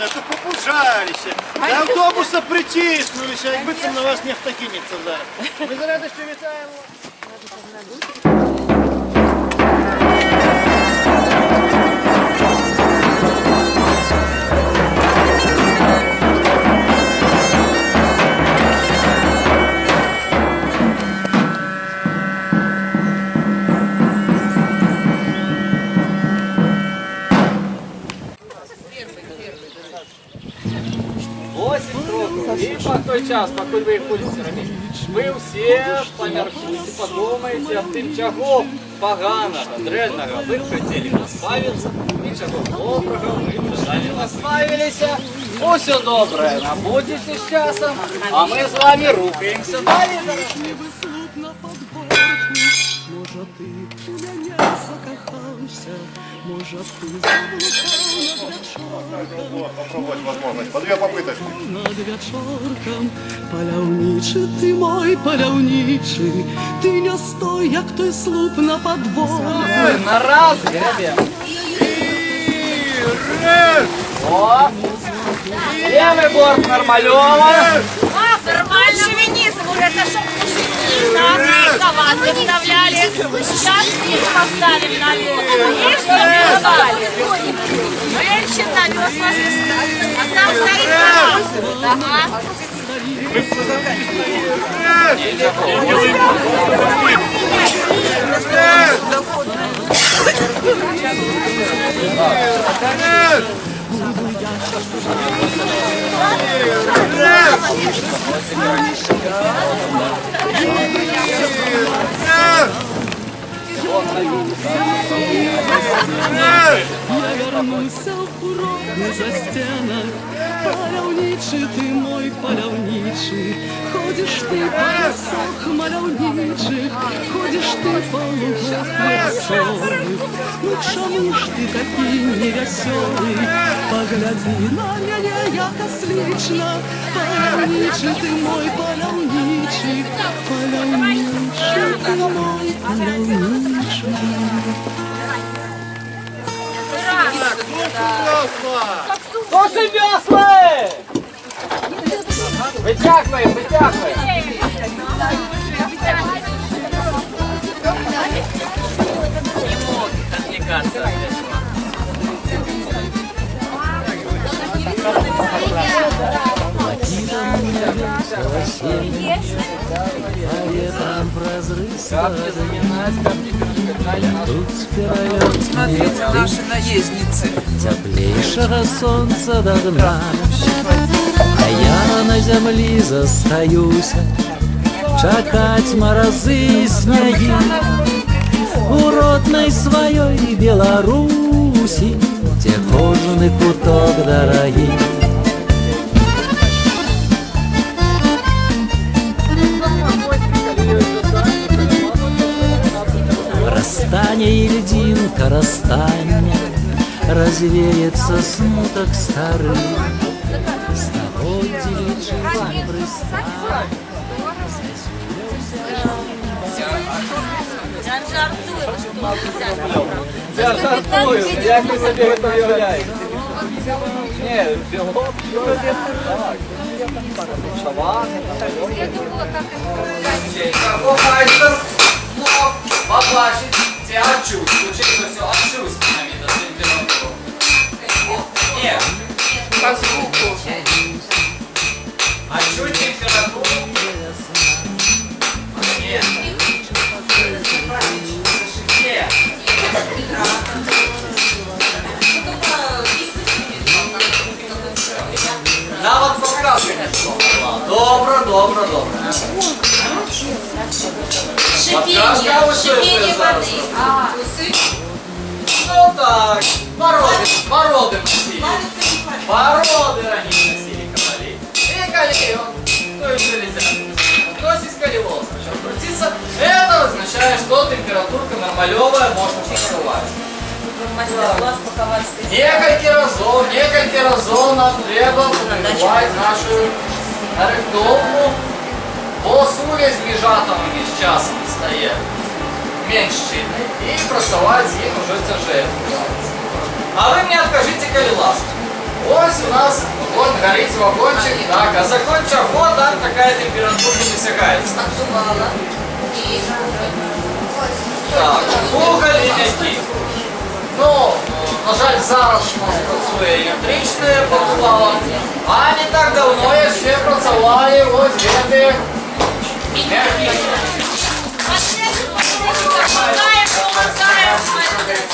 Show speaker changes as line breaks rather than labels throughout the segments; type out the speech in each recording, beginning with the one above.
Івановна, то побужалися. До автобуса притиснулися, якби це на вас ніхто кинеться зараз. Ми з радістю вітаємо.
И по той час, покуль ви ходите робити, ви всі поміркуйте, подумайте об тим, чого поганого, дрянного ви хотіли позбавитися, і чого доброго ви бажали позбавилися. Усе добре набудете з часом, а ми з вами рухаємося далі.
Może ty u mnie zakochался, może ty zablукал над wieczorkiem.
Попробовать возможность. По две попыточки.
Над wieczorkiem, paľavniczy, ty mój paľavniczy, ty nie stoj jak той слуп на подворье.
На раз гребем. О! Левый борт Нормалёва.
Нормально феминизм уже, это чтоб мужики нас рисовать заставляли. Сейчас их поставим на левую. Видишь, что рисовали? Женщин на веслах, а сам стоит на ага.
Я вернуся в уродный застенок, paľavniczy, ty mój paľavniczy, ходишь ты по лесах маляўничых, ходишь ты по лугах веселых. Ну чаму ж ты такі невясёлый? Погляди на мяне, як ослічна, paľавniczy, ty mój paľавniczy, paľавniczy, ty mój paľавniczy.
Слушай, веслы! Вытягиваем, вытягиваем. Не могут отвлекаться от этого.
Смотрите, наши наездницы.
Теплейшего солнца до дна, а я на землі застаюся, чакаць маразы і снягі у роднай сваёй Беларусі, дзе кожны куток дарагі. Растане и льдинка растане, развеется смуток старый, стагоддзі лічыць прыстань.
Я жартую, як ви собі це уявляєте? Ні, білок, так. Шавани, Майстер мог побачити ці ачусь, учиться все ачусь на температуру. Ні, по звуку. Ачусь температуру. Нет. Нет. Навод подсказки не шло. Добро.
Шипение воды.
Ну так, породы носили. Породы ранее носили кабали. И колеон, то есть железяк. То есть сколиоз начал крутиться. Это означает, что температурка нормалевая, можно посылать. Некалькі разов нам треба побудувати нашу орієнтовку, бо сувязь між атомами з часом стає менш чітною і працювати з ним вже тяжело. А ви мені откажите, коли ласка. Ось у нас вот горит вагончик, так, а закончив вот там такая температура досягається. Так, уголь і м'які. Ну, на жаль, зараз у нас працює електричне подувало, а не так давно я ще працювали ось види м'які.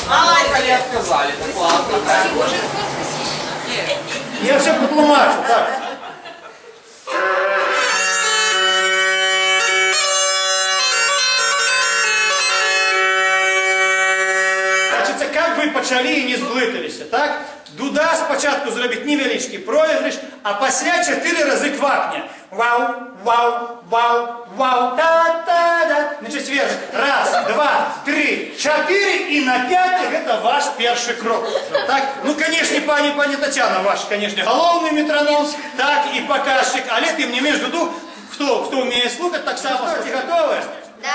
Маленько не отказали, так ладно.
Я все потлумачу, так. Значить, це як ви почали і не зблитилися, так? Дуда спочатку зробить невеличкий проіграш, а після 4 рази квакня. Вау, вау, вау, вау, та-та-да. Значить, вверх. Раз, два, три, 4 і на 5 це ваш перший крок. Так? Ну, конечно, пані Тетяна, ваш, конечно, головний метроном, так, і показчик, але тим не менш, Дуду, хто вміє слухати, так само, ти готові?
Да.